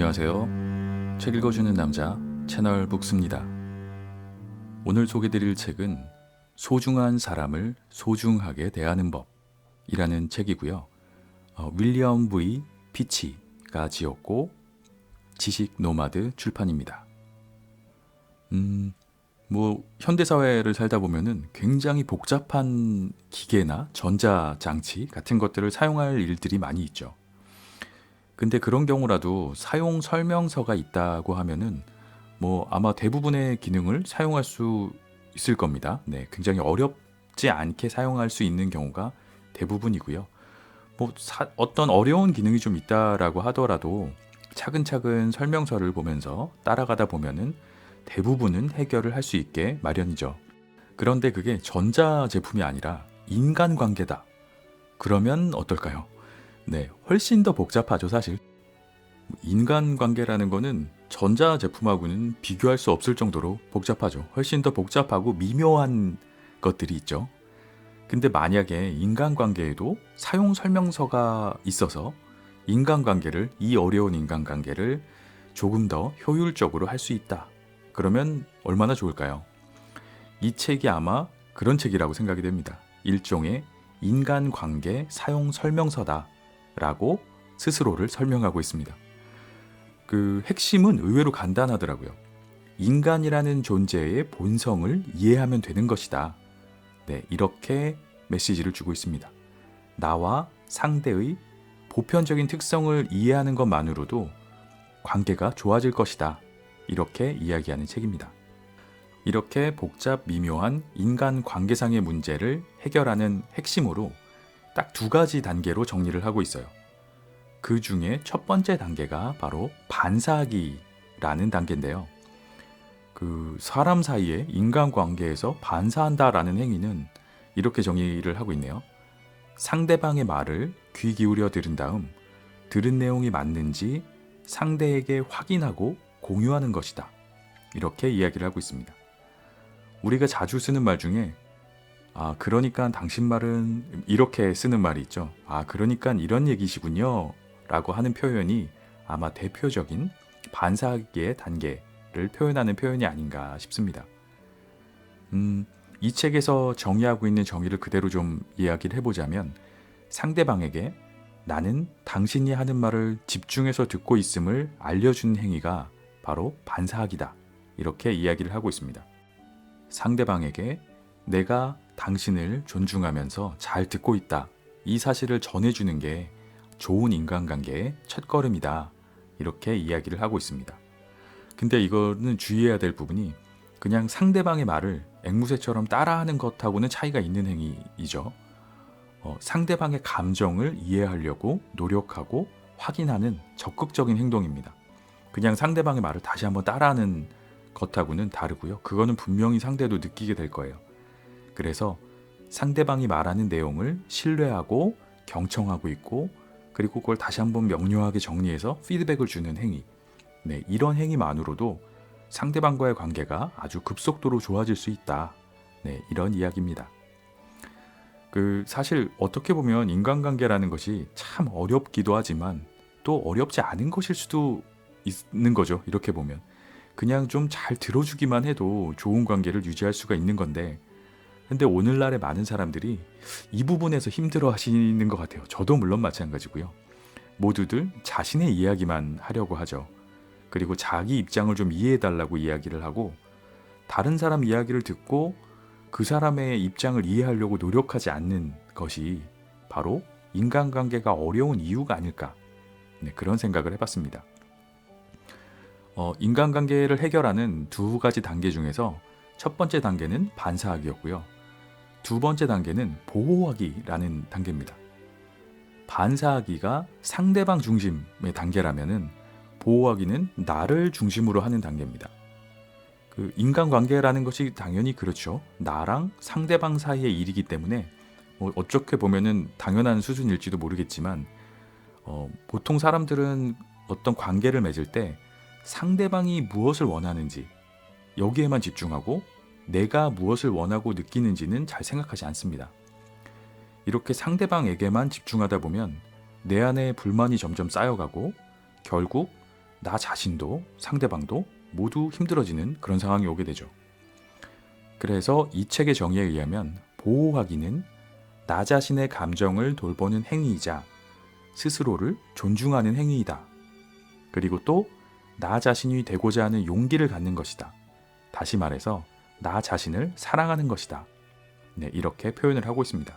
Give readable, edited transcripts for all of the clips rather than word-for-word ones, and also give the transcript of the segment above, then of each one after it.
안녕하세요. 책 읽어주는 남자 채널 북스입니다. 오늘 소개드릴 책은 소중한 사람을 소중하게 대하는 법이라는 책이고요. 윌리엄 V. 피치가 지었고 지식 노마드 출판입니다. 현대사회를 살다 보면은 굉장히 복잡한 기계나 전자장치 같은 것들을 사용할 일들이 많이 있죠. 근데 그런 경우라도 사용 설명서가 있다고 하면은 아마 대부분의 기능을 사용할 수 있을 겁니다. 네, 굉장히 어렵지 않게 사용할 수 있는 경우가 대부분이고요. 어떤 어려운 기능이 좀 있다라고 하더라도 차근차근 설명서를 보면서 따라가다 보면은 대부분은 해결을 할 수 있게 마련이죠. 그런데 그게 전자 제품이 아니라 인간관계다. 그러면 어떨까요? 네, 훨씬 더 복잡하죠, 사실. 인간관계라는 거는 전자 제품하고는 비교할 수 없을 정도로 복잡하죠. 훨씬 더 복잡하고 미묘한 것들이 있죠. 근데 만약에 인간관계에도 사용 설명서가 있어서 이 어려운 인간관계를 조금 더 효율적으로 할 수 있다. 그러면 얼마나 좋을까요? 이 책이 아마 그런 책이라고 생각이 됩니다. 일종의 인간관계 사용 설명서다. 라고 스스로를 설명하고 있습니다. 그 핵심은 의외로 간단하더라고요. 인간이라는 존재의 본성을 이해하면 되는 것이다. 네, 이렇게 메시지를 주고 있습니다. 나와 상대의 보편적인 특성을 이해하는 것만으로도 관계가 좋아질 것이다. 이렇게 이야기하는 책입니다. 이렇게 복잡 미묘한 인간 관계상의 문제를 해결하는 핵심으로 딱 2가지 단계로 정리를 하고 있어요. 그 중에 첫 번째 단계가 바로 반사하기라는 단계인데요. 그 사람 사이의 인간관계에서 반사한다라는 행위는 이렇게 정의를 하고 있네요. 상대방의 말을 귀 기울여 들은 다음 들은 내용이 맞는지 상대에게 확인하고 공유하는 것이다. 이렇게 이야기를 하고 있습니다. 우리가 자주 쓰는 말 중에 그러니까 당신 말은 이렇게 쓰는 말이 있죠. 그러니까 이런 얘기시군요. 라고 하는 표현이 아마 대표적인 반사하기의 단계를 표현하는 표현이 아닌가 싶습니다. 이 책에서 정의하고 있는 정의를 그대로 좀 이야기를 해보자면 상대방에게 나는 당신이 하는 말을 집중해서 듣고 있음을 알려주는 행위가 바로 반사하기다. 이렇게 이야기를 하고 있습니다. 상대방에게 내가 당신을 존중하면서 잘 듣고 있다. 이 사실을 전해주는 게 좋은 인간관계의 첫걸음이다. 이렇게 이야기를 하고 있습니다. 근데 이거는 주의해야 될 부분이 그냥 상대방의 말을 앵무새처럼 따라하는 것하고는 차이가 있는 행위이죠. 상대방의 감정을 이해하려고 노력하고 확인하는 적극적인 행동입니다. 그냥 상대방의 말을 다시 한번 따라하는 것하고는 다르고요. 그거는 분명히 상대도 느끼게 될 거예요. 그래서 상대방이 말하는 내용을 신뢰하고 경청하고 있고 그리고 그걸 다시 한번 명료하게 정리해서 피드백을 주는 행위. 네, 이런 행위만으로도 상대방과의 관계가 아주 급속도로 좋아질 수 있다. 네, 이런 이야기입니다. 사실 어떻게 보면 인간관계라는 것이 참 어렵기도 하지만 또 어렵지 않은 것일 수도 있는 거죠. 이렇게 보면. 그냥 좀 잘 들어주기만 해도 좋은 관계를 유지할 수가 있는 건데 근데 오늘날의 많은 사람들이 이 부분에서 힘들어 하시는 것 같아요. 저도 물론 마찬가지고요. 모두들 자신의 이야기만 하려고 하죠. 그리고 자기 입장을 좀 이해해달라고 이야기를 하고 다른 사람 이야기를 듣고 그 사람의 입장을 이해하려고 노력하지 않는 것이 바로 인간관계가 어려운 이유가 아닐까. 네, 그런 생각을 해봤습니다. 인간관계를 해결하는 2가지 단계 중에서 첫 번째 단계는 반사하기였고요. 2번째 단계는 보호하기라는 단계입니다. 반사하기가 상대방 중심의 단계라면은 보호하기는 나를 중심으로 하는 단계입니다. 인간관계라는 것이 당연히 그렇죠. 나랑 상대방 사이의 일이기 때문에 어떻게 보면은 당연한 수준일지도 모르겠지만 보통 사람들은 어떤 관계를 맺을 때 상대방이 무엇을 원하는지 여기에만 집중하고 내가 무엇을 원하고 느끼는지는 잘 생각하지 않습니다. 이렇게 상대방에게만 집중하다 보면 내 안에 불만이 점점 쌓여가고 결국 나 자신도 상대방도 모두 힘들어지는 그런 상황이 오게 되죠. 그래서 이 책의 정의에 의하면 보호하기는 나 자신의 감정을 돌보는 행위이자 스스로를 존중하는 행위이다. 그리고 또 나 자신이 되고자 하는 용기를 갖는 것이다. 다시 말해서 나 자신을 사랑하는 것이다. 네, 이렇게 표현을 하고 있습니다.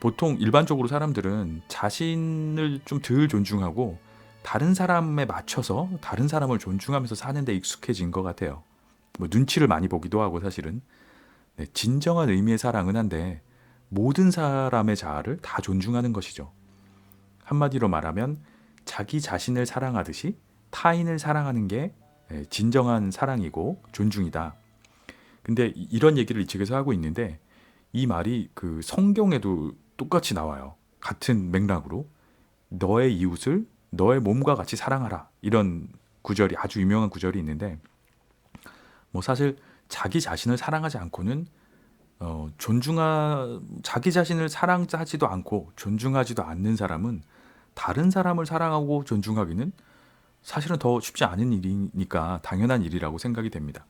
보통 일반적으로 사람들은 자신을 좀 덜 존중하고 다른 사람에 맞춰서 다른 사람을 존중하면서 사는 데 익숙해진 것 같아요. 눈치를 많이 보기도 하고 사실은. 네, 진정한 의미의 사랑은 한데 모든 사람의 자아를 다 존중하는 것이죠. 한마디로 말하면 자기 자신을 사랑하듯이 타인을 사랑하는 게 진정한 사랑이고 존중이다. 근데 이런 얘기를 이 책에서 하고 있는데 이 말이 성경에도 똑같이 나와요. 같은 맥락으로 너의 이웃을 너의 몸과 같이 사랑하라. 이런 구절이 아주 유명한 구절이 있는데 사실 자기 자신을 사랑하지 않고는 자기 자신을 사랑하지도 않고 존중하지도 않는 사람은 다른 사람을 사랑하고 존중하기는 사실은 더 쉽지 않은 일이니까 당연한 일이라고 생각이 됩니다.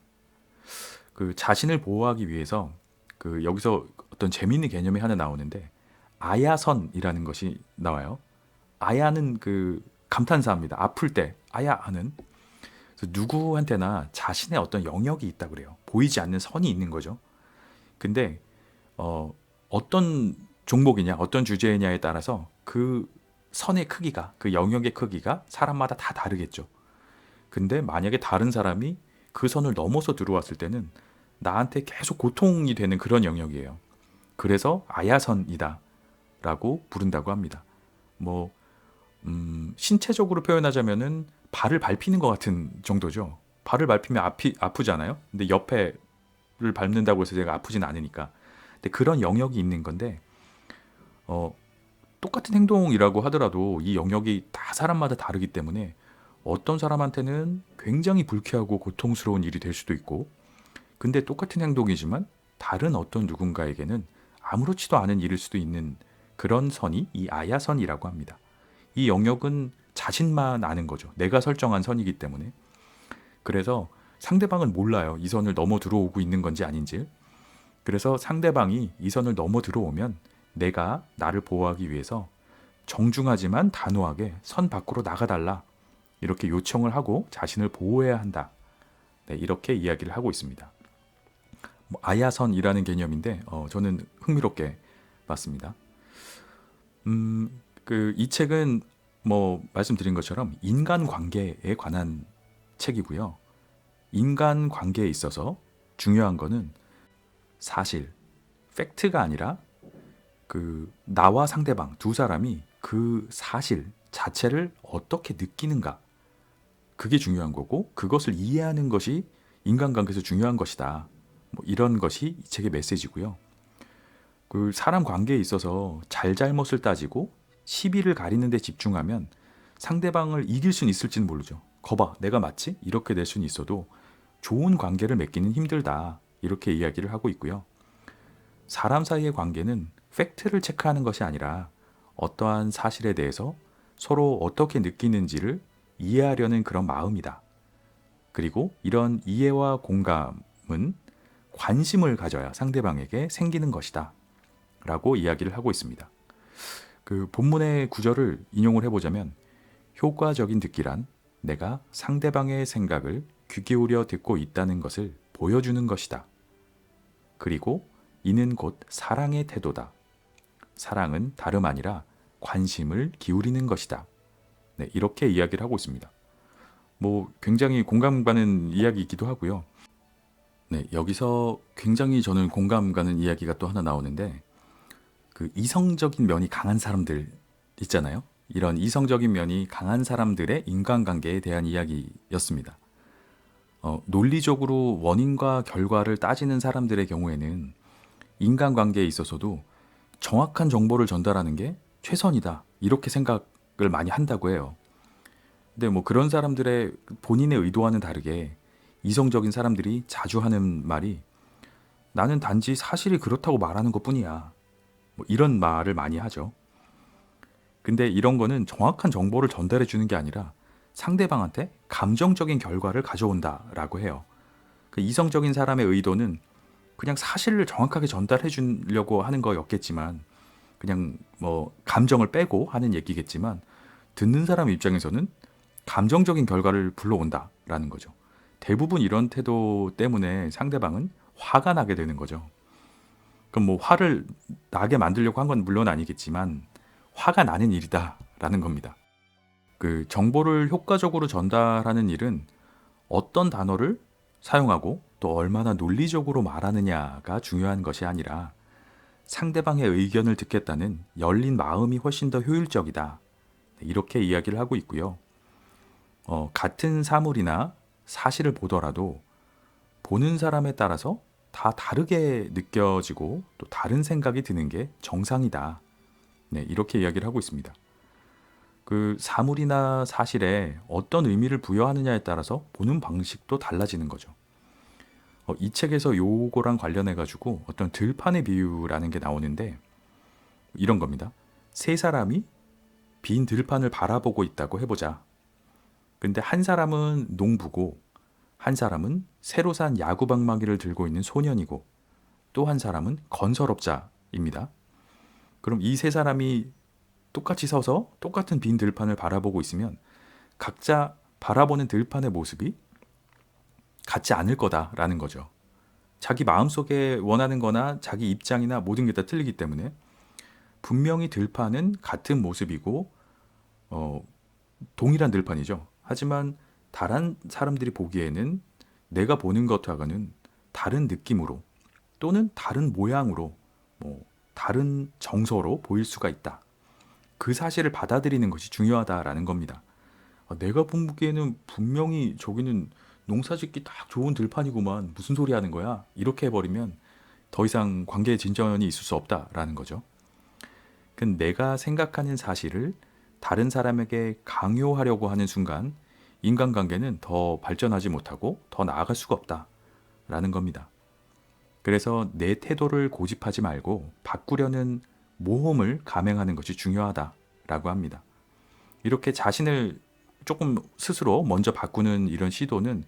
자신을 보호하기 위해서 여기서 어떤 재미있는 개념이 하나 나오는데 아야선이라는 것이 나와요. 아야는 감탄사입니다. 아플 때 아야 하는. 그래서 누구한테나 자신의 어떤 영역이 있다 그래요. 보이지 않는 선이 있는 거죠. 근데 어떤 종목이냐, 어떤 주제냐에 따라서 그 선의 크기가, 그 영역의 크기가 사람마다 다 다르겠죠. 근데 만약에 다른 사람이 그 선을 넘어서 들어왔을 때는 나한테 계속 고통이 되는 그런 영역이에요. 그래서 아야선이다 라고 부른다고 합니다. 신체적으로 표현하자면은 발을 밟히는 것 같은 정도죠. 발을 밟히면 아프잖아요. 근데 옆에를 밟는다고 해서 제가 아프진 않으니까. 근데 그런 영역이 있는 건데 똑같은 행동이라고 하더라도 이 영역이 다 사람마다 다르기 때문에 어떤 사람한테는 굉장히 불쾌하고 고통스러운 일이 될 수도 있고, 근데 똑같은 행동이지만 다른 어떤 누군가에게는 아무렇지도 않은 일일 수도 있는 그런 선이 이 아야선이라고 합니다. 이 영역은 자신만 아는 거죠. 내가 설정한 선이기 때문에. 그래서 상대방은 몰라요. 이 선을 넘어 들어오고 있는 건지 아닌지. 그래서 상대방이 이 선을 넘어 들어오면 내가 나를 보호하기 위해서 정중하지만 단호하게 선 밖으로 나가달라. 이렇게 요청을 하고 자신을 보호해야 한다. 네, 이렇게 이야기를 하고 있습니다. 아야선이라는 개념인데 저는 흥미롭게 봤습니다. 이 책은 말씀드린 것처럼 인간관계에 관한 책이고요. 인간관계에 있어서 중요한 거는 사실, 팩트가 아니라 나와 상대방 두 사람이 그 사실 자체를 어떻게 느끼는가, 그게 중요한 거고 그것을 이해하는 것이 인간관계에서 중요한 것이다. 이런 것이 이 책의 메시지고요. 사람 관계에 있어서 잘잘못을 따지고 시비를 가리는 데 집중하면 상대방을 이길 수는 있을지는 모르죠. 거봐, 내가 맞지? 이렇게 될 수는 있어도 좋은 관계를 맺기는 힘들다. 이렇게 이야기를 하고 있고요. 사람 사이의 관계는 팩트를 체크하는 것이 아니라 어떠한 사실에 대해서 서로 어떻게 느끼는지를 이해하려는 그런 마음이다. 그리고 이런 이해와 공감은 관심을 가져야 상대방에게 생기는 것이다. 라고 이야기를 하고 있습니다. 본문의 구절을 인용을 해보자면 효과적인 듣기란 내가 상대방의 생각을 귀 기울여 듣고 있다는 것을 보여주는 것이다. 그리고 이는 곧 사랑의 태도다. 사랑은 다름 아니라 관심을 기울이는 것이다. 네, 이렇게 이야기를 하고 있습니다. 굉장히 공감 가는 이야기이기도 하고요. 네, 여기서 굉장히 저는 공감 가는 이야기가 또 하나 나오는데 이성적인 면이 강한 사람들 있잖아요. 이런 이성적인 면이 강한 사람들의 인간관계에 대한 이야기였습니다. 논리적으로 원인과 결과를 따지는 사람들의 경우에는 인간관계에 있어서도 정확한 정보를 전달하는 게 최선이다. 이렇게 생각을 많이 한다고 해요. 근데 그런 사람들의 본인의 의도와는 다르게 이성적인 사람들이 자주 하는 말이 나는 단지 사실이 그렇다고 말하는 것뿐이야. 이런 말을 많이 하죠. 근데 이런 거는 정확한 정보를 전달해 주는 게 아니라 상대방한테 감정적인 결과를 가져온다라고 해요. 그 이성적인 사람의 의도는 그냥 사실을 정확하게 전달해 주려고 하는 거였겠지만, 그냥 뭐 감정을 빼고 하는 얘기겠지만, 듣는 사람 입장에서는 감정적인 결과를 불러온다라는 거죠. 대부분 이런 태도 때문에 상대방은 화가 나게 되는 거죠. 그럼 뭐 화를 나게 만들려고 한 건 물론 아니겠지만 화가 나는 일이다라는 겁니다. 그 정보를 효과적으로 전달하는 일은 어떤 단어를 사용하고 또 얼마나 논리적으로 말하느냐가 중요한 것이 아니라 상대방의 의견을 듣겠다는 열린 마음이 훨씬 더 효율적이다. 이렇게 이야기를 하고 있고요. 같은 사물이나 사실을 보더라도 보는 사람에 따라서 다 다르게 느껴지고 또 다른 생각이 드는 게 정상이다. 네, 이렇게 이야기를 하고 있습니다. 그 사물이나 사실에 어떤 의미를 부여하느냐에 따라서 보는 방식도 달라지는 거죠. 이 책에서 요거랑 관련해 가지고 어떤 들판의 비유라는 게 나오는데 이런 겁니다. 세 사람이 빈 들판을 바라보고 있다고 해보자. 근데 한 사람은 농부고 한 사람은 새로 산 야구방망이를 들고 있는 소년이고 또 한 사람은 건설업자입니다. 그럼 이 세 사람이 똑같이 서서 똑같은 빈 들판을 바라보고 있으면 각자 바라보는 들판의 모습이 같지 않을 거다라는 거죠. 자기 마음속에 원하는 거나 자기 입장이나 모든 게 다 틀리기 때문에 분명히 들판은 같은 모습이고 동일한 들판이죠. 하지만 다른 사람들이 보기에는 내가 보는 것과는 다른 느낌으로 또는 다른 모양으로 뭐 다른 정서로 보일 수가 있다. 그 사실을 받아들이는 것이 중요하다라는 겁니다. 내가 보기에는 분명히 저기는 농사짓기 딱 좋은 들판이구만. 무슨 소리 하는 거야? 이렇게 해버리면 더 이상 관계의 진전이 있을 수 없다라는 거죠. 내가 생각하는 사실을 다른 사람에게 강요하려고 하는 순간 인간관계는 더 발전하지 못하고 더 나아갈 수가 없다라는 겁니다. 그래서 내 태도를 고집하지 말고 바꾸려는 모험을 감행하는 것이 중요하다라고 합니다. 이렇게 자신을 조금 스스로 먼저 바꾸는 이런 시도는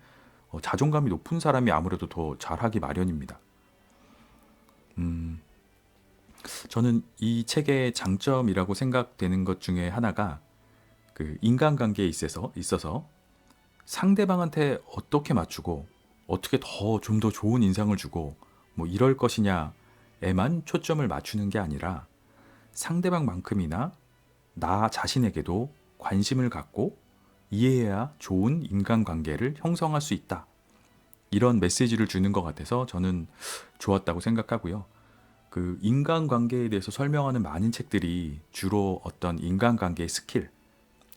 자존감이 높은 사람이 아무래도 더 잘하기 마련입니다. 저는 이 책의 장점이라고 생각되는 것 중에 하나가 그 인간관계에 있어서 상대방한테 어떻게 맞추고 어떻게 좀 더 좋은 인상을 주고 뭐 이럴 것이냐에만 초점을 맞추는 게 아니라 상대방만큼이나 나 자신에게도 관심을 갖고 이해해야 좋은 인간관계를 형성할 수 있다. 이런 메시지를 주는 것 같아서 저는 좋았다고 생각하고요. 그 인간관계에 대해서 설명하는 많은 책들이 주로 어떤 인간관계의 스킬,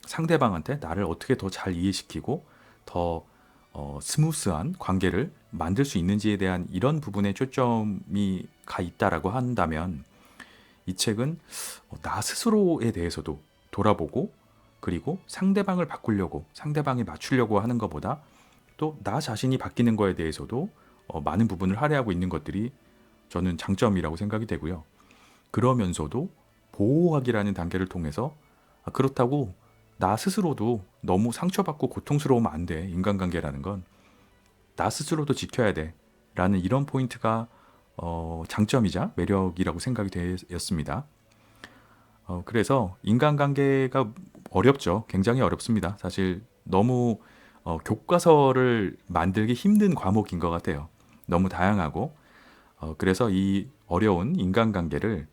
상대방한테 나를 어떻게 더 잘 이해시키고 더 스무스한 관계를 만들 수 있는지에 대한 이런 부분에 초점이 가 있다라고 한다면 이 책은 나 스스로에 대해서도 돌아보고 그리고 상대방을 바꾸려고 상대방에 맞추려고 하는 것보다 또 나 자신이 바뀌는 거에 대해서도 많은 부분을 할애하고 있는 것들이 저는 장점이라고 생각이 되고요. 그러면서도 보호하기라는 단계를 통해서 그렇다고 나 스스로도 너무 상처받고 고통스러우면 안 돼. 인간관계라는 건 나 스스로도 지켜야 돼. 라는 이런 포인트가 장점이자 매력이라고 생각이 되었습니다. 그래서 인간관계가 어렵죠. 굉장히 어렵습니다. 사실 너무 교과서를 만들기 힘든 과목인 것 같아요. 너무 다양하고 그래서 이 어려운 인간관계를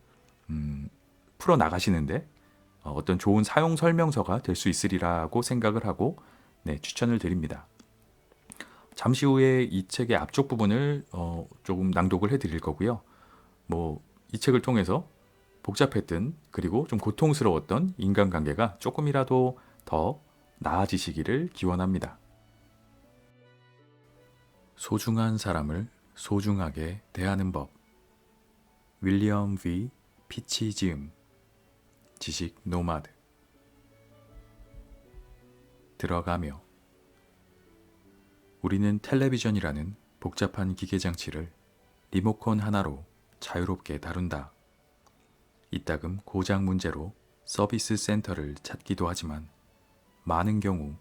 풀어나가시는데 어떤 좋은 사용 설명서가 될 수 있으리라고 생각을 하고 추천을 드립니다. 잠시 후에 이 책의 앞쪽 부분을 조금 낭독을 해드릴 거고요. 이 책을 통해서 복잡했던 그리고 좀 고통스러웠던 인간관계가 조금이라도 더 나아지시기를 기원합니다. 소중한 사람을 소중하게 대하는 법. 윌리엄 V. 피치지음. 지식 노마드. 들어가며 우리는 텔레비전이라는 복잡한 기계장치를 리모컨 하나로 자유롭게 다룬다. 이따금 고장 문제로 서비스 센터를 찾기도 하지만 많은 경우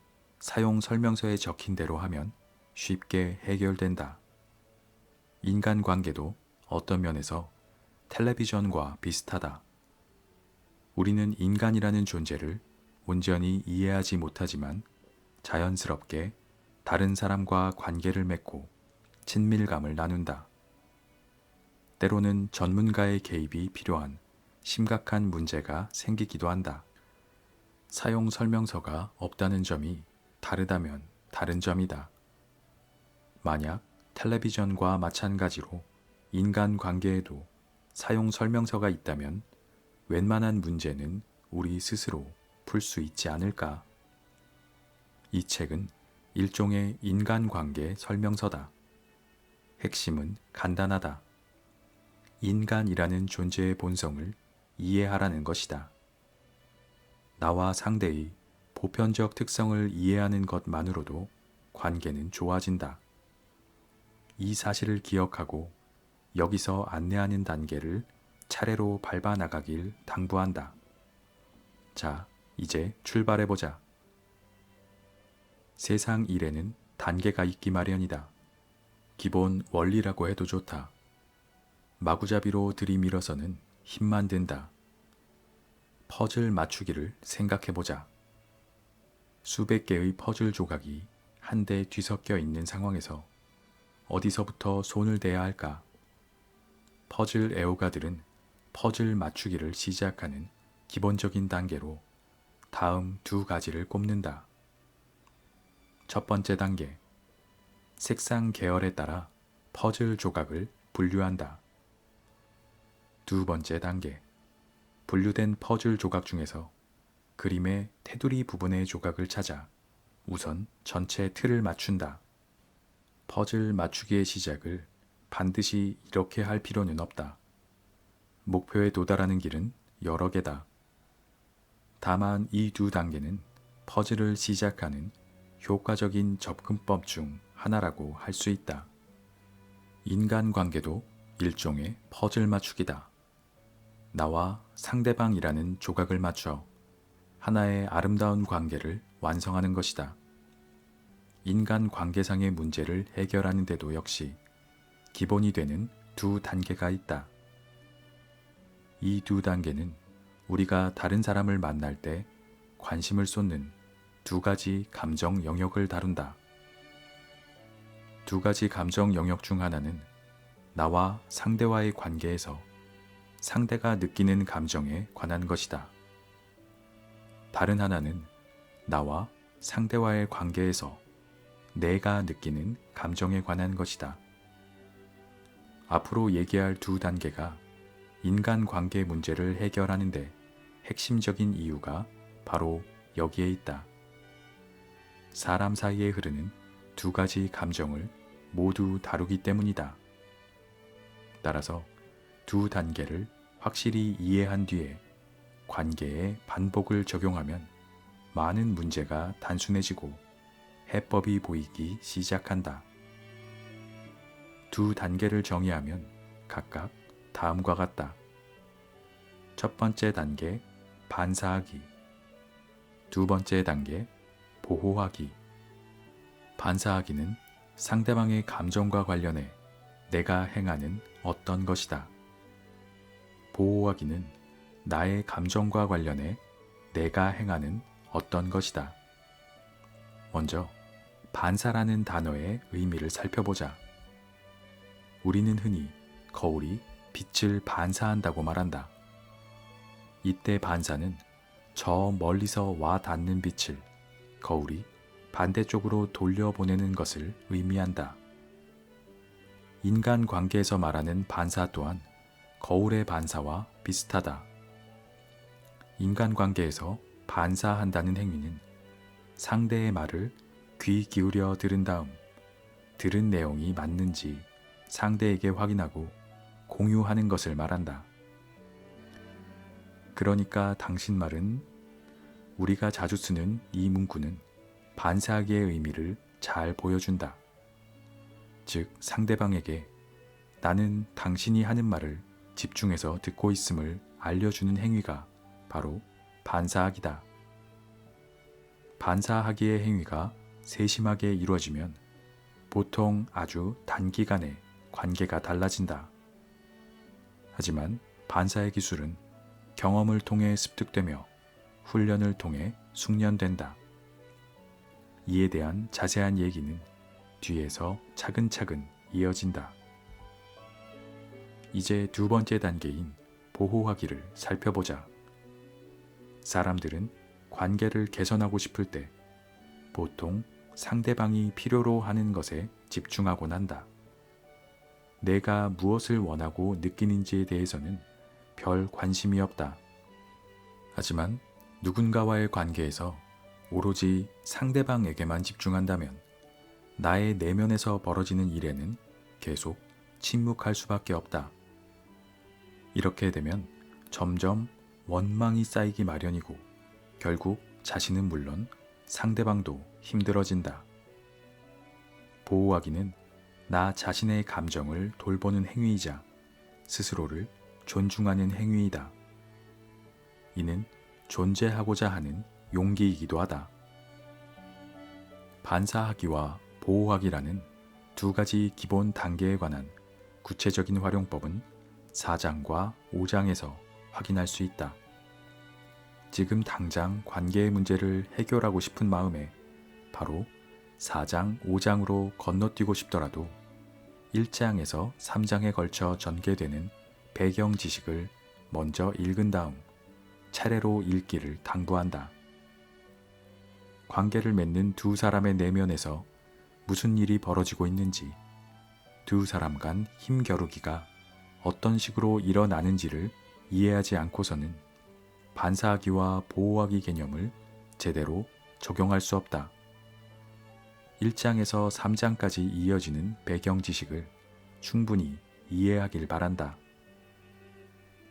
사용 설명서에 적힌 대로 하면 쉽게 해결된다. 인간관계도 어떤 면에서 텔레비전과 비슷하다. 우리는 인간이라는 존재를 온전히 이해하지 못하지만 자연스럽게 다른 사람과 관계를 맺고 친밀감을 나눈다. 때로는 전문가의 개입이 필요한 심각한 문제가 생기기도 한다. 사용 설명서가 없다는 점이 다르다면 다른 점이다. 만약 텔레비전과 마찬가지로 인간관계에도 사용 설명서가 있다면 웬만한 문제는 우리 스스로 풀 수 있지 않을까? 이 책은 일종의 인간관계 설명서다. 핵심은 간단하다. 인간이라는 존재의 본성을 이해하라는 것이다. 나와 상대의 보편적 특성을 이해하는 것만으로도 관계는 좋아진다. 이 사실을 기억하고 여기서 안내하는 단계를 차례로 밟아 나가길 당부한다. 자, 이제 출발해보자. 세상 일에는 단계가 있기 마련이다. 기본 원리라고 해도 좋다. 마구잡이로 들이밀어서는 힘만 든다. 퍼즐 맞추기를 생각해보자. 수백 개의 퍼즐 조각이 한데 뒤섞여 있는 상황에서 어디서부터 손을 대야 할까? 퍼즐 애호가들은 퍼즐 맞추기를 시작하는 기본적인 단계로 다음 두 가지를 꼽는다. 첫 번째 단계, 색상 계열에 따라 퍼즐 조각을 분류한다. 두 번째 단계, 분류된 퍼즐 조각 중에서 그림의 테두리 부분의 조각을 찾아 우선 전체 틀을 맞춘다. 퍼즐 맞추기의 시작을 반드시 이렇게 할 필요는 없다. 목표에 도달하는 길은 여러 개다. 다만 이 두 단계는 퍼즐을 시작하는 효과적인 접근법 중 하나라고 할 수 있다. 인간관계도 일종의 퍼즐 맞추기다. 나와 상대방이라는 조각을 맞춰 하나의 아름다운 관계를 완성하는 것이다. 인간관계상의 문제를 해결하는 데도 역시 기본이 되는 두 단계가 있다. 이 두 단계는 우리가 다른 사람을 만날 때 관심을 쏟는 두 가지 감정 영역을 다룬다. 두 가지 감정 영역 중 하나는 나와 상대와의 관계에서 상대가 느끼는 감정에 관한 것이다. 다른 하나는 나와 상대와의 관계에서 내가 느끼는 감정에 관한 것이다. 앞으로 얘기할 두 단계가 인간관계 문제를 해결하는데 핵심적인 이유가 바로 여기에 있다. 사람 사이에 흐르는 두 가지 감정을 모두 다루기 때문이다. 따라서 두 단계를 확실히 이해한 뒤에 관계에 반복을 적용하면 많은 문제가 단순해지고 해법이 보이기 시작한다. 두 단계를 정의하면 각각 다음과 같다. 첫 번째 단계, 반사하기. 두 번째 단계, 보호하기. 반사하기는 상대방의 감정과 관련해 내가 행하는 어떤 것이다. 보호하기는 나의 감정과 관련해 내가 행하는 어떤 것이다. 먼저 반사라는 단어의 의미를 살펴보자. 우리는 흔히 거울이 빛을 반사한다고 말한다. 이때 반사는 저 멀리서 와 닿는 빛을 거울이 반대쪽으로 돌려보내는 것을 의미한다. 인간관계에서 말하는 반사 또한 거울의 반사와 비슷하다. 인간관계에서 반사한다는 행위는 상대의 말을 귀 기울여 들은 다음 들은 내용이 맞는지 상대에게 확인하고 공유하는 것을 말한다. 그러니까 당신 말은, 우리가 자주 쓰는 이 문구는 반사하기의 의미를 잘 보여준다. 즉 상대방에게 나는 당신이 하는 말을 집중해서 듣고 있음을 알려주는 행위가 바로 반사하기다. 반사하기의 행위가 세심하게 이루어지면 보통 아주 단기간에 관계가 달라진다. 하지만 반사의 기술은 경험을 통해 습득되며 훈련을 통해 숙련된다. 이에 대한 자세한 얘기는 뒤에서 차근차근 이어진다. 이제 두 번째 단계인 보호하기를 살펴보자. 사람들은 관계를 개선하고 싶을 때 보통 상대방이 필요로 하는 것에 집중하곤 한다. 내가 무엇을 원하고 느끼는지에 대해서는 별 관심이 없다. 하지만 누군가와의 관계에서 오로지 상대방에게만 집중한다면 나의 내면에서 벌어지는 일에는 계속 침묵할 수밖에 없다. 이렇게 되면 점점 원망이 쌓이기 마련이고 결국 자신은 물론 상대방도 힘들어진다. 보호하기는 나 자신의 감정을 돌보는 행위이자 스스로를 존중하는 행위이다. 이는 존재하고자 하는 용기이기도 하다. 반사하기와 보호하기라는 두 가지 기본 단계에 관한 구체적인 활용법은 4장과 5장에서 확인할 수 있다. 지금 당장 관계의 문제를 해결하고 싶은 마음에 바로 4장, 5장으로 건너뛰고 싶더라도 1장에서 3장에 걸쳐 전개되는 배경 지식을 먼저 읽은 다음 차례로 읽기를 당부한다. 관계를 맺는 두 사람의 내면에서 무슨 일이 벌어지고 있는지, 두 사람 간 힘겨루기가 어떤 식으로 일어나는지를 이해하지 않고서는 반사하기와 보호하기 개념을 제대로 적용할 수 없다. 1장에서 3장까지 이어지는 배경 지식을 충분히 이해하길 바란다.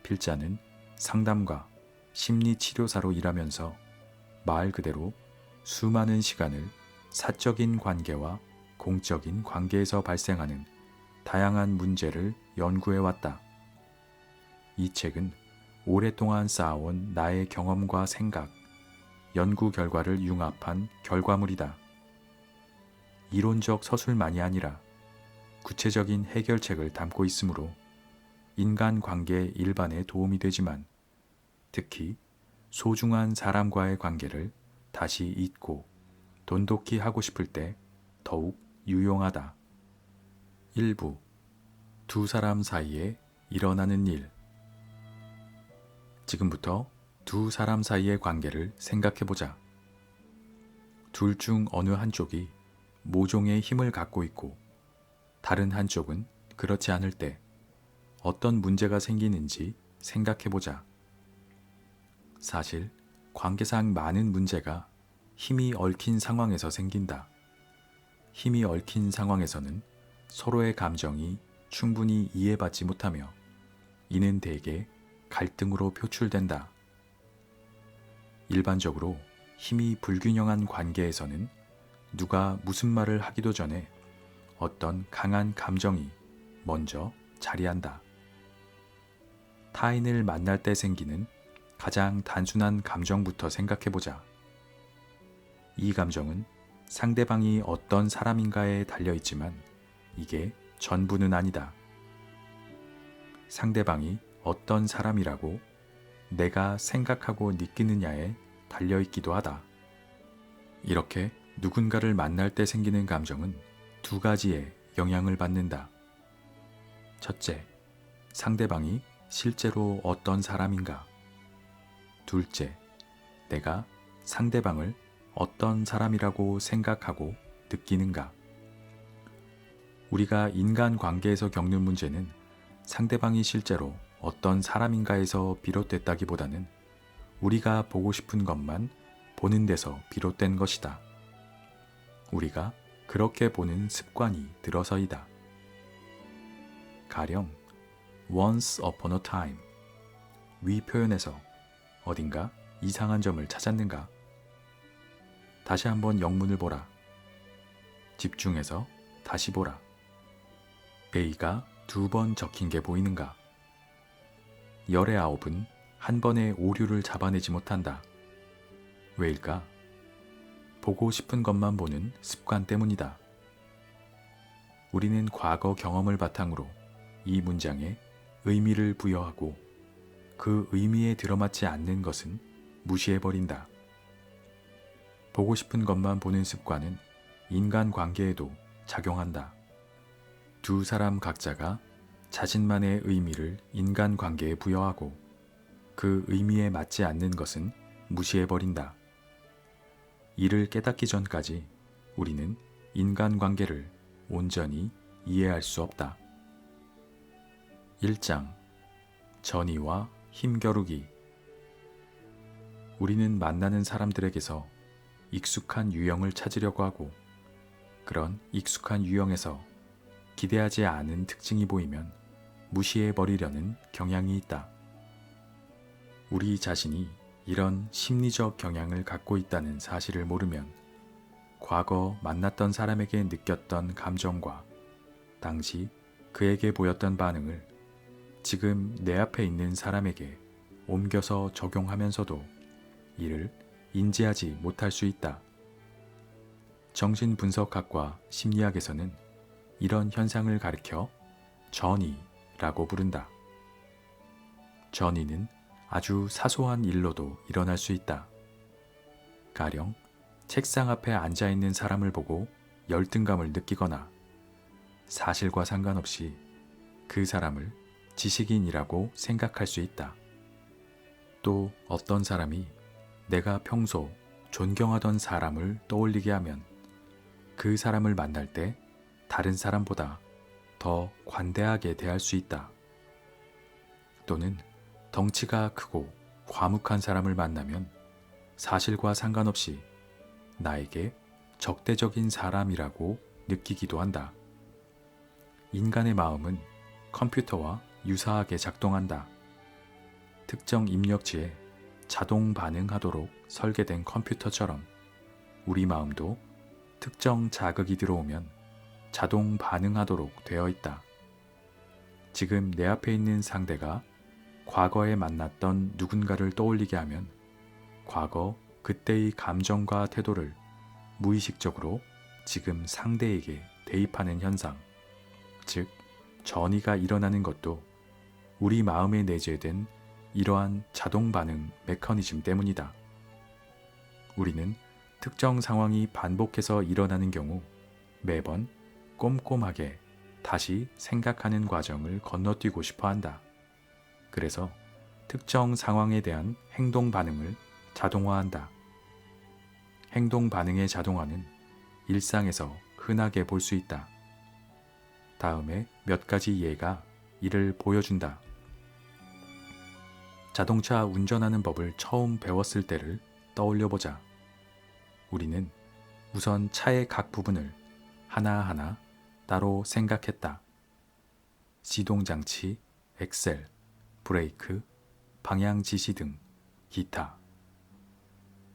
필자는 상담가, 심리치료사로 일하면서 말 그대로 수많은 시간을 사적인 관계와 공적인 관계에서 발생하는 다양한 문제를 연구해왔다. 이 책은 오랫동안 쌓아온 나의 경험과 생각, 연구 결과를 융합한 결과물이다. 이론적 서술만이 아니라 구체적인 해결책을 담고 있으므로 인간관계 일반에 도움이 되지만 특히 소중한 사람과의 관계를 다시 잊고 돈독히 하고 싶을 때 더욱 유용하다. 일부 두 사람 사이에 일어나는 일. 지금부터 두 사람 사이의 관계를 생각해보자. 둘 중 어느 한쪽이 모종의 힘을 갖고 있고 다른 한쪽은 그렇지 않을 때 어떤 문제가 생기는지 생각해보자. 사실 관계상 많은 문제가 힘이 얽힌 상황에서 생긴다. 힘이 얽힌 상황에서는 서로의 감정이 충분히 이해받지 못하며 이는 대개 갈등으로 표출된다. 일반적으로 힘이 불균형한 관계에서는 누가 무슨 말을 하기도 전에 어떤 강한 감정이 먼저 자리한다. 타인을 만날 때 생기는 가장 단순한 감정부터 생각해보자. 이 감정은 상대방이 어떤 사람인가에 달려있지만 이게 전부는 아니다. 상대방이 어떤 사람이라고 내가 생각하고 느끼느냐에 달려있기도 하다. 이렇게 누군가를 만날 때 생기는 감정은 두 가지의 영향을 받는다. 첫째, 상대방이 실제로 어떤 사람인가. 둘째, 내가 상대방을 어떤 사람이라고 생각하고 느끼는가. 우리가 인간관계에서 겪는 문제는 상대방이 실제로 어떤 사람인가에서 비롯됐다기보다는 우리가 보고 싶은 것만 보는 데서 비롯된 것이다. 우리가 그렇게 보는 습관이 들어서이다. 가령 once upon a time 위 표현에서 어딘가 이상한 점을 찾았는가? 다시 한번 영문을 보라. 집중해서 다시 보라. A가 2번 적힌 게 보이는가? 열의 9은 한 번에 오류를 잡아내지 못한다. 왜일까? 보고 싶은 것만 보는 습관 때문이다. 우리는 과거 경험을 바탕으로 이 문장에 의미를 부여하고 그 의미에 들어맞지 않는 것은 무시해버린다. 보고 싶은 것만 보는 습관은 인간관계에도 작용한다. 두 사람 각자가 자신만의 의미를 인간관계에 부여하고 그 의미에 맞지 않는 것은 무시해버린다. 이를 깨닫기 전까지 우리는 인간관계를 온전히 이해할 수 없다. 1장 전의와 힘겨루기. 우리는 만나는 사람들에게서 익숙한 유형을 찾으려고 하고 그런 익숙한 유형에서 기대하지 않은 특징이 보이면 무시해버리려는 경향이 있다. 우리 자신이 이런 심리적 경향을 갖고 있다는 사실을 모르면 과거 만났던 사람에게 느꼈던 감정과 당시 그에게 보였던 반응을 지금 내 앞에 있는 사람에게 옮겨서 적용하면서도 이를 인지하지 못할 수 있다. 정신분석학과 심리학에서는 이런 현상을 가리켜 전의라고 부른다. 전의는 아주 사소한 일로도 일어날 수 있다. 가령 책상 앞에 앉아 있는 사람을 보고 열등감을 느끼거나 사실과 상관없이 그 사람을 지식인이라고 생각할 수 있다. 또 어떤 사람이 내가 평소 존경하던 사람을 떠올리게 하면 그 사람을 만날 때 다른 사람보다 더 관대하게 대할 수 있다. 또는 덩치가 크고 과묵한 사람을 만나면 사실과 상관없이 나에게 적대적인 사람이라고 느끼기도 한다. 인간의 마음은 컴퓨터와 유사하게 작동한다. 특정 입력지에 자동 반응하도록 설계된 컴퓨터처럼 우리 마음도 특정 자극이 들어오면 자동 반응하도록 되어 있다. 지금 내 앞에 있는 상대가 과거에 만났던 누군가를 떠올리게 하면 과거 그때의 감정과 태도를 무의식적으로 지금 상대에게 대입하는 현상, 즉 전이가 일어나는 것도 우리 마음에 내재된 이러한 자동 반응 메커니즘 때문이다. 우리는 특정 상황이 반복해서 일어나는 경우 매번 꼼꼼하게 다시 생각하는 과정을 건너뛰고 싶어 한다. 그래서 특정 상황에 대한 행동 반응을 자동화한다. 행동 반응의 자동화는 일상에서 흔하게 볼 수 있다. 다음에 몇 가지 예가 이를 보여준다. 자동차 운전하는 법을 처음 배웠을 때를 떠올려보자. 우리는 우선 차의 각 부분을 하나하나 따로 생각했다. 시동장치, 엑셀, 브레이크, 방향 지시 등 기타.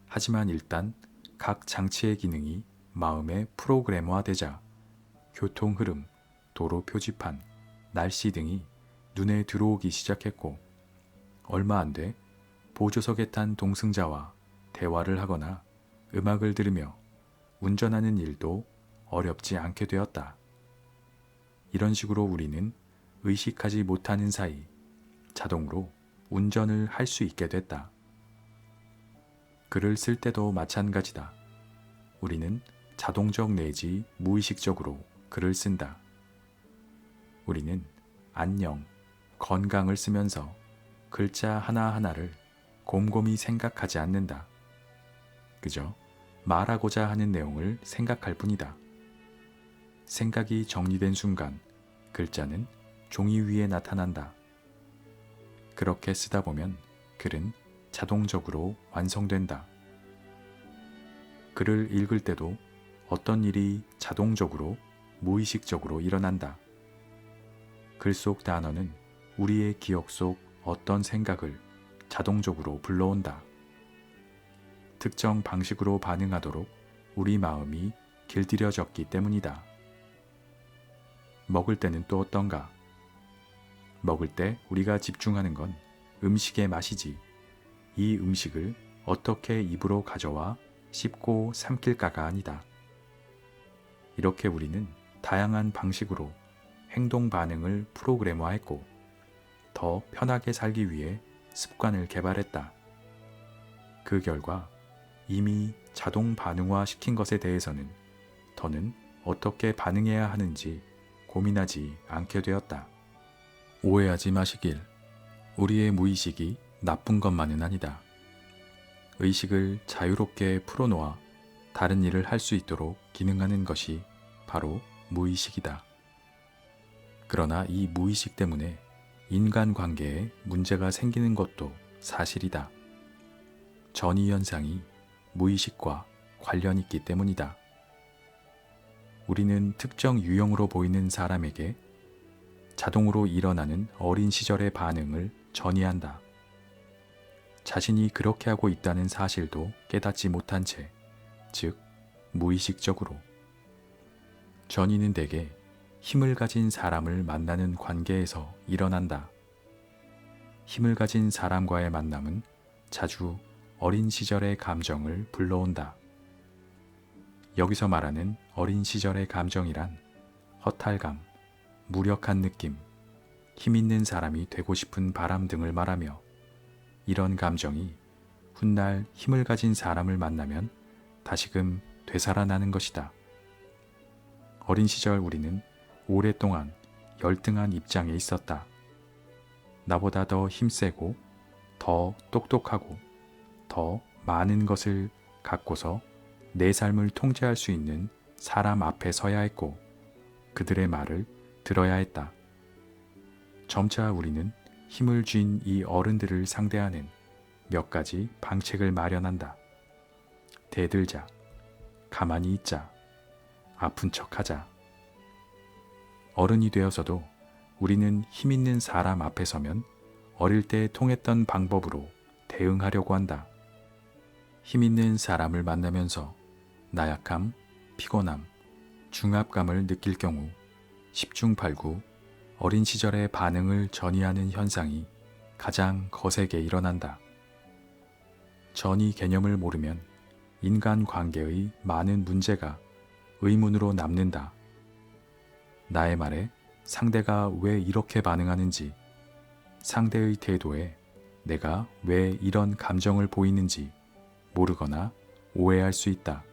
하지만 일단 각 장치의 기능이 마음에 프로그램화되자 교통 흐름, 도로 표지판, 날씨 등이 눈에 들어오기 시작했고 얼마 안 돼 보조석에 탄 동승자와 대화를 하거나 음악을 들으며 운전하는 일도 어렵지 않게 되었다. 이런 식으로 우리는 의식하지 못하는 사이 자동으로 운전을 할 수 있게 됐다. 글을 쓸 때도 마찬가지다. 우리는 자동적 내지 무의식적으로 글을 쓴다. 우리는 안녕, 건강을 쓰면서 글자 하나하나를 곰곰이 생각하지 않는다. 그저 말하고자 하는 내용을 생각할 뿐이다. 생각이 정리된 순간 글자는 종이 위에 나타난다. 그렇게 쓰다 보면 글은 자동적으로 완성된다. 글을 읽을 때도 어떤 일이 자동적으로 무의식적으로 일어난다. 글 속 단어는 우리의 기억 속 어떤 생각을 자동적으로 불러온다. 특정 방식으로 반응하도록 우리 마음이 길들여졌기 때문이다. 먹을 때는 또 어떤가? 먹을 때 우리가 집중하는 건 음식의 맛이지 이 음식을 어떻게 입으로 가져와 씹고 삼킬까가 아니다. 이렇게 우리는 다양한 방식으로 행동 반응을 프로그래머했고 더 편하게 살기 위해 습관을 개발했다. 그 결과 이미 자동 반응화 시킨 것에 대해서는 더는 어떻게 반응해야 하는지 고민하지 않게 되었다. 오해하지 마시길. 우리의 무의식이 나쁜 것만은 아니다. 의식을 자유롭게 풀어놓아 다른 일을 할 수 있도록 기능하는 것이 바로 무의식이다. 그러나 이 무의식 때문에 인간관계에 문제가 생기는 것도 사실이다. 전이 현상이 무의식과 관련이 있기 때문이다. 우리는 특정 유형으로 보이는 사람에게 자동으로 일어나는 어린 시절의 반응을 전이한다. 자신이 그렇게 하고 있다는 사실도 깨닫지 못한 채, 즉 무의식적으로. 전이는 대개 힘을 가진 사람을 만나는 관계에서 일어난다. 힘을 가진 사람과의 만남은 자주 어린 시절의 감정을 불러온다. 여기서 말하는 어린 시절의 감정이란 허탈감, 무력한 느낌, 힘 있는 사람이 되고 싶은 바람 등을 말하며 이런 감정이 훗날 힘을 가진 사람을 만나면 다시금 되살아나는 것이다. 어린 시절 우리는 오랫동안 열등한 입장에 있었다. 나보다 더 힘세고 더 똑똑하고 더 많은 것을 갖고서 내 삶을 통제할 수 있는 사람 앞에 서야 했고 그들의 말을 들어야 했다. 점차 우리는 힘을 쥔 이 어른들을 상대하는 몇 가지 방책을 마련한다. 대들자, 가만히 있자, 아픈 척하자. 어른이 되어서도 우리는 힘 있는 사람 앞에 서면 어릴 때 통했던 방법으로 대응하려고 한다. 힘 있는 사람을 만나면서 나약함, 피곤함, 중압감을 느낄 경우 10중 8구 어린 시절의 반응을 전이하는 현상이 가장 거세게 일어난다. 전이 개념을 모르면 인간관계의 많은 문제가 의문으로 남는다. 나의 말에 상대가 왜 이렇게 반응하는지, 상대의 태도에 내가 왜 이런 감정을 보이는지 모르거나 오해할 수 있다.